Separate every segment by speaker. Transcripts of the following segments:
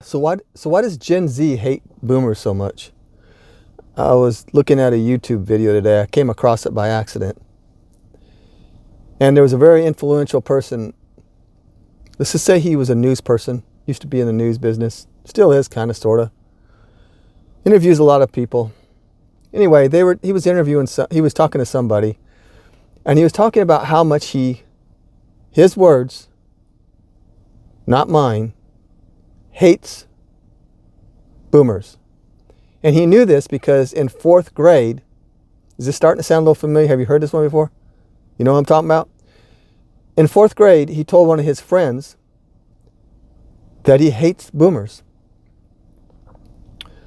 Speaker 1: So why does Gen Z hate boomers so much? I was looking at a YouTube video today. I came across it by accident. And there was a very influential person. Let's just say he was a news person. Used to be in the news business. Still is, kind of, sort of. Interviews a lot of people. Anyway, he was talking to somebody. And he was talking about how much his words, not mine, hates boomers. And he knew this because in 4th grade, is this starting to sound a little familiar? Have you heard this one before? You know what I'm talking about? In 4th grade, he told one of his friends that he hates boomers.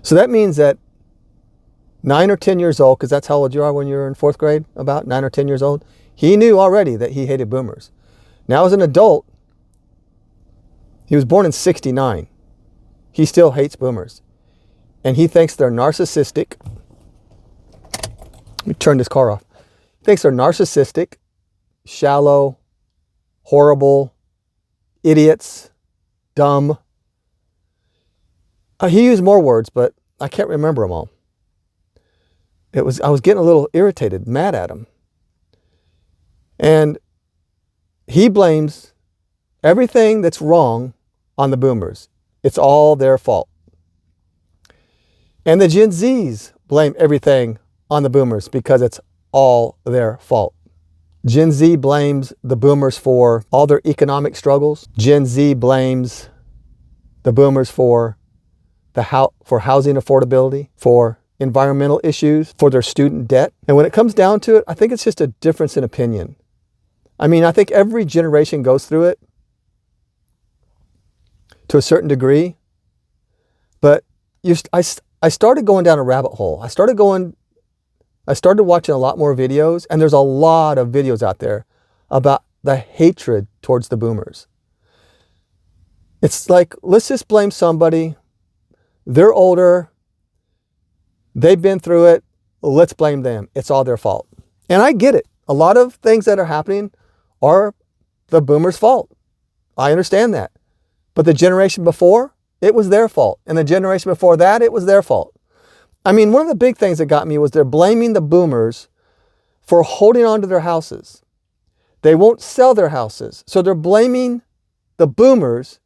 Speaker 1: So that means that 9 or 10 years old, because that's how old you are when you're in 4th grade, about 9 or 10 years old, he knew already that he hated boomers. Now as an adult, he was born in '69. He still hates boomers. And he thinks they're narcissistic. Let me turn this car off. He thinks they're narcissistic, shallow, horrible, idiots, dumb. He used more words, but I can't remember them all. I was getting a little irritated, mad at him. And he blames everything that's wrong on the boomers. It's all their fault. And the Gen Zs blame everything on the boomers because it's all their fault. Gen Z blames the boomers for all their economic struggles. Gen Z blames the boomers for housing affordability, for environmental issues, for their student debt. And when it comes down to it, I think it's just a difference in opinion. I mean, I think every generation goes through it to a certain degree, but I started going down a rabbit hole. I started watching a lot more videos, and there's a lot of videos out there about the hatred towards the boomers. It's like, let's just blame somebody. They're older. They've been through it. Let's blame them. It's all their fault. And I get it. A lot of things that are happening are the boomers' fault. I understand that. But the generation before, it was their fault. And the generation before that, it was their fault. I mean, one of the big things that got me was they're blaming the boomers for holding on to their houses. They won't sell their houses. So they're blaming the boomers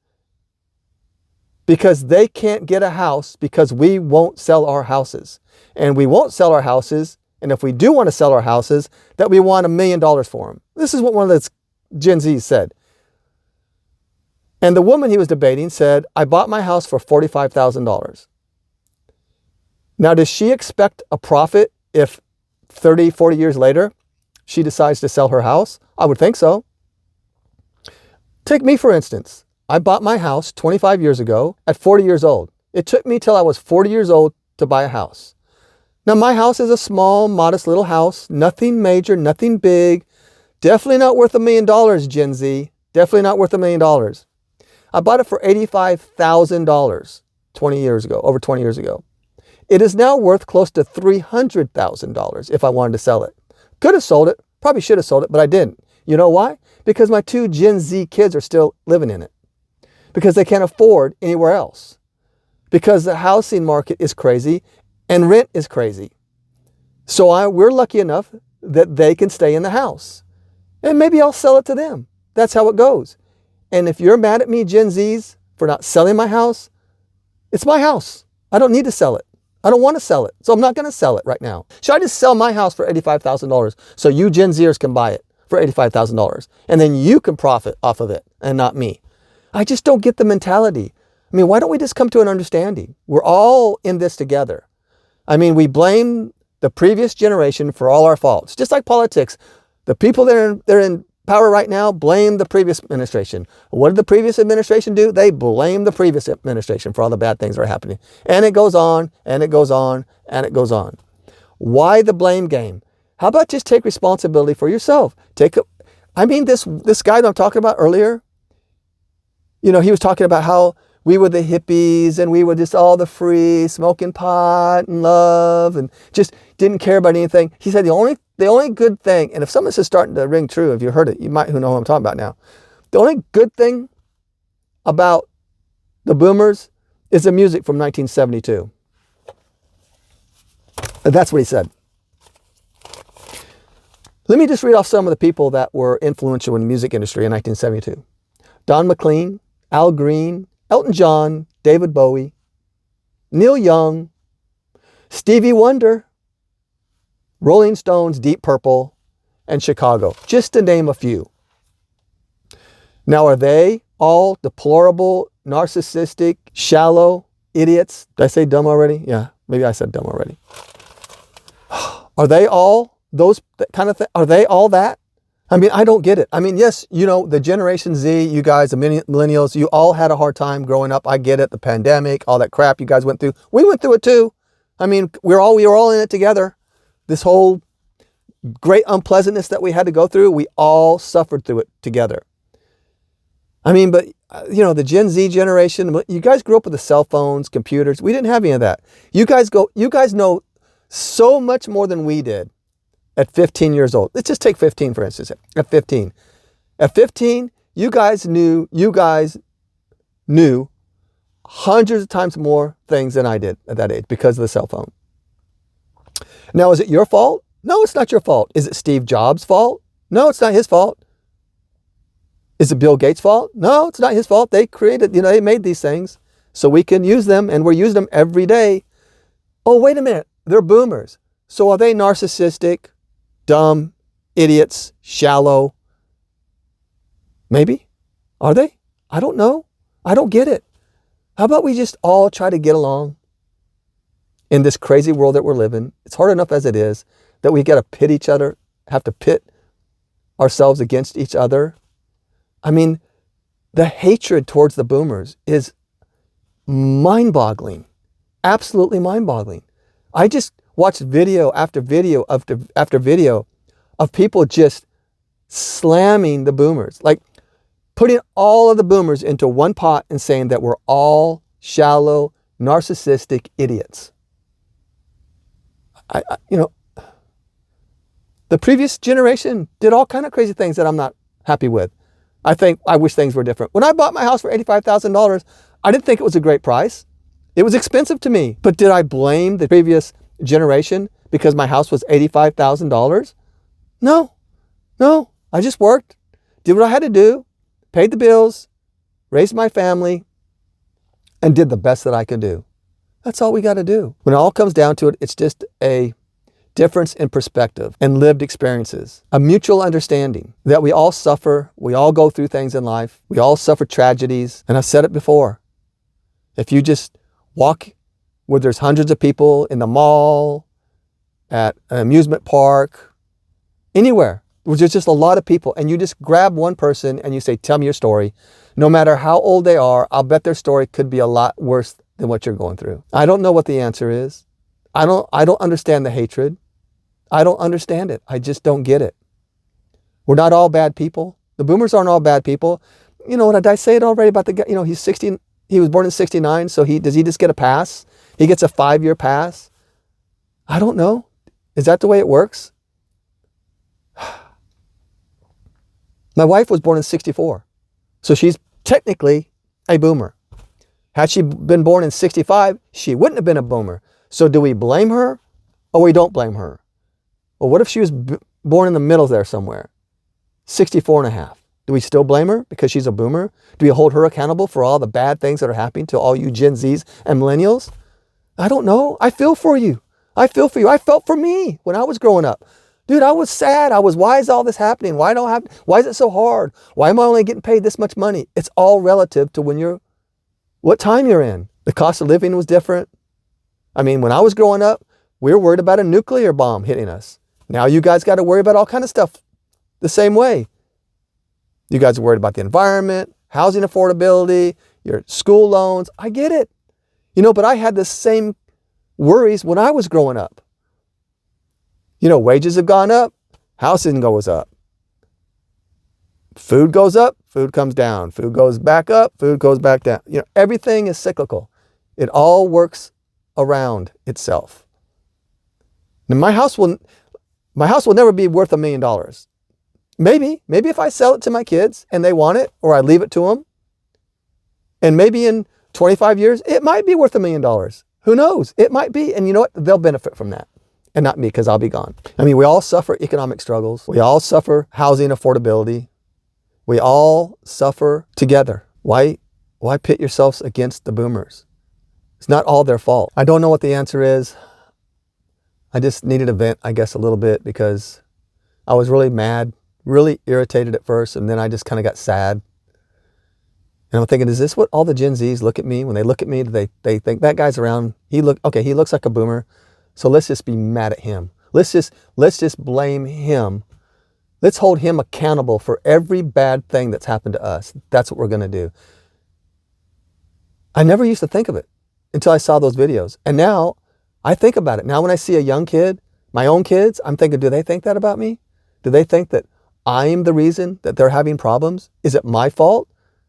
Speaker 1: because they can't get a house because we won't sell our houses. And we won't sell our houses. And if we do want to sell our houses, that we want $1 million for them. This is what one of the Gen Zs said. And the woman he was debating said, I bought my house for $45,000. Now, does she expect a profit if 30, 40 years later, she decides to sell her house? I would think so. Take me, for instance. I bought my house 25 years ago at 40 years old. It took me till I was 40 years old to buy a house. Now, my house is a small, modest little house. Nothing major, nothing big. Definitely not worth $1 million, Gen Z. Definitely not worth $1 million. I bought it for $85,000 over 20 years ago. It is now worth close to $300,000 if I wanted to sell it. Could have sold it, probably should have sold it, but I didn't. You know why? Because my 2 Gen Z kids are still living in it. Because they can't afford anywhere else. Because the housing market is crazy and rent is crazy. So we're lucky enough that they can stay in the house. And maybe I'll sell it to them. That's how it goes. And if you're mad at me, Gen Zs, for not selling my house, it's my house. I don't need to sell it. I don't want to sell it. So I'm not going to sell it right now. Should I just sell my house for $85,000 so you Gen Zers can buy it for $85,000 and then you can profit off of it and not me? I just don't get the mentality. I mean, why don't we just come to an understanding? We're all in this together. I mean, we blame the previous generation for all our faults. Just like politics. The people that are in power right now blame the previous administration. What did the previous administration do? They blame the previous administration for all the bad things that are happening. And it goes on, and it goes on, and it goes on. Why the blame game? How about just take responsibility for yourself? This guy that I'm talking about earlier, he was talking about how we were the hippies and we were just all the free, smoking pot and love and just didn't care about anything. He said the only good thing, and if some of this is starting to ring true, if you heard it, you might know who I'm talking about now. The only good thing about the boomers is the music from 1972. That's what he said. Let me just read off some of the people that were influential in the music industry in 1972. Don McLean, Al Green, Elton John, David Bowie, Neil Young, Stevie Wonder, Rolling Stones, Deep Purple, and Chicago, just to name a few. Now, are they all deplorable, narcissistic, shallow idiots? Did I say dumb already? Yeah, maybe I said dumb already. Are they all those kind of things? Are they all that? I mean, I don't get it. I mean, yes, you know, the Generation Z, you guys, the millennials, you all had a hard time growing up. I get it. The pandemic, all that crap you guys went through. We went through it too. I mean, we were all in it together. This whole great unpleasantness that we had to go through, we all suffered through it together. I mean, but you know, the Gen Z generation, you guys grew up with the cell phones, computers. We didn't have any of that. You guys know so much more than we did at 15 years old. Let's just take 15, for instance, at 15. At 15, you guys knew hundreds of times more things than I did at that age because of the cell phone. Now, is it your fault? No, it's not your fault. Is it Steve Jobs' fault? No, it's not his fault. Is it Bill Gates' fault? No, it's not his fault. They created, they made these things so we can use them, and we're using them every day. Oh, wait a minute. They're boomers. So are they narcissistic, dumb, idiots, shallow? Maybe. Are they? I don't know. I don't get it. How about we just all try to get along in this crazy world that we're living? It's hard enough as it is that we got to pit each other, have to pit ourselves against each other. I mean, the hatred towards the boomers is mind-boggling, absolutely mind-boggling. I just watched video after video after video of people just slamming the boomers, like putting all of the boomers into one pot and saying that we're all shallow, narcissistic idiots. The previous generation did all kind of crazy things that I'm not happy with. I wish things were different. When I bought my house for $85,000, I didn't think it was a great price. It was expensive to me. But did I blame the previous generation because my house was $85,000? No. I just worked, did what I had to do, paid the bills, raised my family, and did the best that I could do. That's all we got to do. When it all comes down to it, it's just a difference in perspective and lived experiences, a mutual understanding that we all suffer, we all go through things in life, we all suffer tragedies. And I've said it before, if you just walk where there's hundreds of people in the mall, at an amusement park, anywhere, where there's just a lot of people, and you just grab one person and you say, tell me your story. No matter how old they are, I'll bet their story could be a lot worse than what you're going through. I don't know what the answer is. I don't understand the hatred. I don't understand it. I just don't get it. We're not all bad people. The boomers aren't all bad people. You know what, did I say it already about the guy? He's 60, he was born in 69, so does he just get a pass? He gets a 5-year pass? I don't know. Is that the way it works? My wife was born in 64, so she's technically a boomer. Had she been born in 65, she wouldn't have been a boomer. So do we blame her or we don't blame her? Well, what if she was born in the middle there somewhere? 64 and a half. Do we still blame her because she's a boomer? Do we hold her accountable for all the bad things that are happening to all you Gen Zs and millennials? I don't know. I feel for you. I feel for you. I felt for me when I was growing up. Dude, I was sad. Why is all this happening? Why is it so hard? Why am I only getting paid this much money? It's all relative to what time you're in. The cost of living was different. I mean, when I was growing up, we were worried about a nuclear bomb hitting us. Now you guys got to worry about all kind of stuff the same way. You guys are worried about the environment, housing affordability, your school loans. I get it. But I had the same worries when I was growing up. Wages have gone up, housing goes up. Food goes up, food comes down. Food goes back up, food goes back down. Everything is cyclical. It all works around itself. Now, my house will never be worth $1 million. Maybe if I sell it to my kids and they want it, or I leave it to them, and maybe in 25 years, it might be worth $1 million. Who knows? It might be. And you know what? They'll benefit from that. And not me, because I'll be gone. I mean, we all suffer economic struggles. We all suffer housing affordability. We all suffer together. Why pit yourselves against the boomers? It's not all their fault. I don't know what the answer is. I just needed to vent, I guess, a little bit, because I was really mad, really irritated at first, and then I just kind of got sad. And I'm thinking, is this what all the Gen Zs look at me? When they look at me, they think that guy's around. He looks like a boomer. So let's just be mad at him. Let's just blame him. Let's hold him accountable for every bad thing that's happened to us. That's what we're going to do. I never used to think of it until I saw those videos. And now I think about it. Now when I see a young kid, my own kids, I'm thinking, do they think that about me? Do they think that I'm the reason that they're having problems? Is it my fault?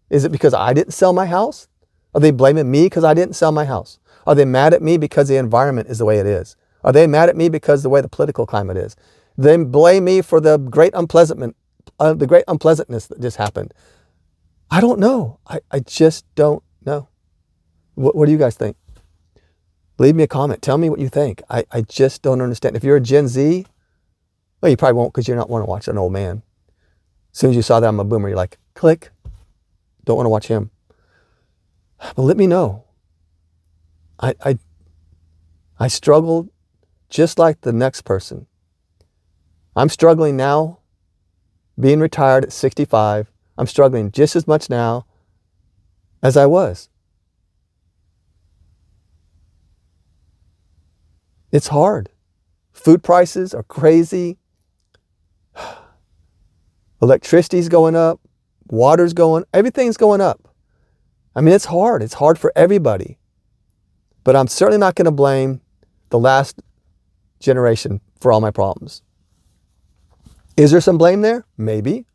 Speaker 1: Is it because I didn't sell my house? Are they blaming me because I didn't sell my house? Are they mad at me because the environment is the way it is? Are they mad at me because the way the political climate is? They blame me for the great unpleasantness that just happened. I don't know. I just don't know. What do you guys think? Leave me a comment. Tell me what you think. I just don't understand. If you're a Gen Z, well, you probably won't, because you're not want to watch an old man. As soon as you saw that I'm a boomer, you're like, click. Don't want to watch him. But let me know. I struggled just like the next person. I'm struggling now, being retired at 65. I'm struggling just as much now as I was. It's hard. Food prices are crazy. Electricity's going up. Water's everything's going up. I mean, it's hard. It's hard for everybody. But I'm certainly not going to blame the last generation for all my problems. Is there some blame there? Maybe.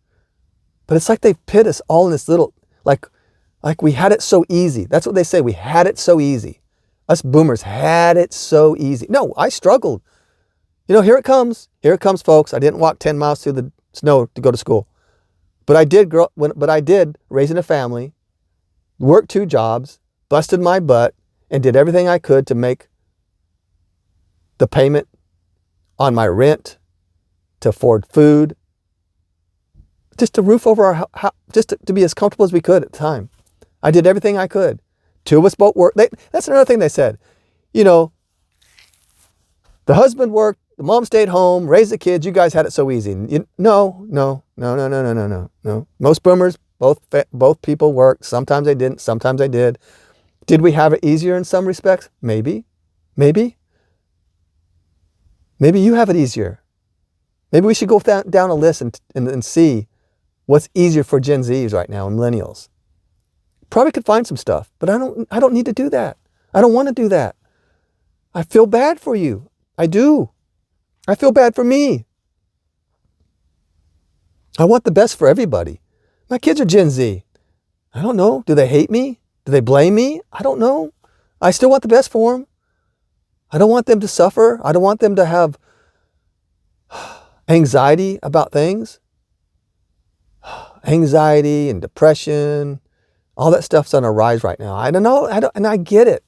Speaker 1: But it's like they pit us all in this little, like we had it so easy. That's what they say. We had it so easy. Us boomers had it so easy. No, I struggled. You know, here it comes. Here it comes, folks. I didn't walk 10 miles through the snow to go to school. But I did raising a family, worked 2 jobs, busted my butt, and did everything I could to make the payment on my rent, to afford food, just a roof over our house, just to be as comfortable as we could at the time. I did everything I could. 2 of us both worked. That's another thing they said. You know, the husband worked, the mom stayed home, raised the kids. You guys had it so easy. No. Most boomers, both people worked. Sometimes they didn't. Sometimes they did. Did we have it easier in some respects? Maybe. Maybe you have it easier. Maybe we should go down a list and see what's easier for Gen Zs right now and millennials. Probably could find some stuff, but I don't need to do that. I don't want to do that. I feel bad for you. I do. I feel bad for me. I want the best for everybody. My kids are Gen Z. I don't know. Do they hate me? Do they blame me? I don't know. I still want the best for them. I don't want them to suffer. I don't want them to have anxiety about things. Anxiety and depression, all that stuff's on a rise right now. I don't know. And I get it.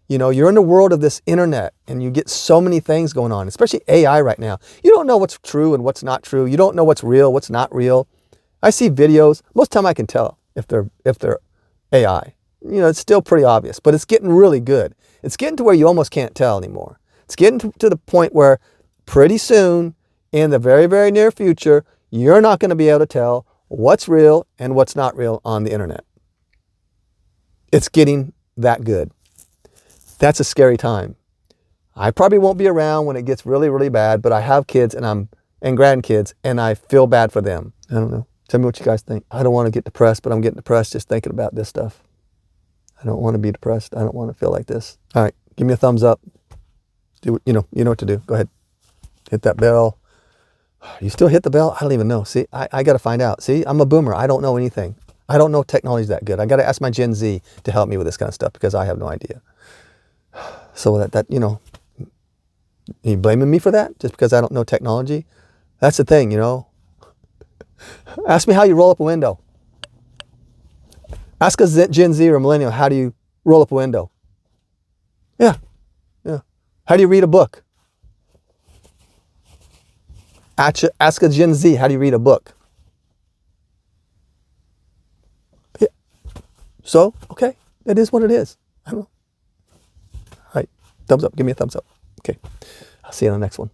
Speaker 1: You know, you're in the world of this internet and you get so many things going on, especially AI right now. You don't know what's true and what's not true. You don't know what's real, what's not real. I see videos. Most of the time I can tell if they're AI. You know, it's still pretty obvious, but it's getting really good. It's getting to where you almost can't tell anymore. It's getting to the point where pretty soon, in the very, very near future, you're not going to be able to tell what's real and what's not real on the internet. It's getting that good. That's a scary time. I probably won't be around when it gets really, really bad, but I have kids and grandkids, and I feel bad for them. I don't know. Tell me what you guys think. I don't want to get depressed, but I'm getting depressed just thinking about this stuff. I don't want to be depressed. I don't want to feel like this. All right, give me a thumbs up. You know what to do. Go ahead. Hit that bell. You still hit the bell? I don't even know. See, I got to find out. See, I'm a boomer. I don't know anything. I don't know technology that good. I got to ask my Gen Z to help me with this kind of stuff because I have no idea. So that you know, you blaming me for that just because I don't know technology? That's the thing, you know. Ask me how you roll up a window. Ask a Gen Z or a millennial, how do you roll up a window. Yeah. Yeah. How do you read a book? Ask a Gen Z, how do you read a book? Yeah. So, okay, it is what it is. I don't know. All right, thumbs up. Give me a thumbs up. Okay, I'll see you on the next one.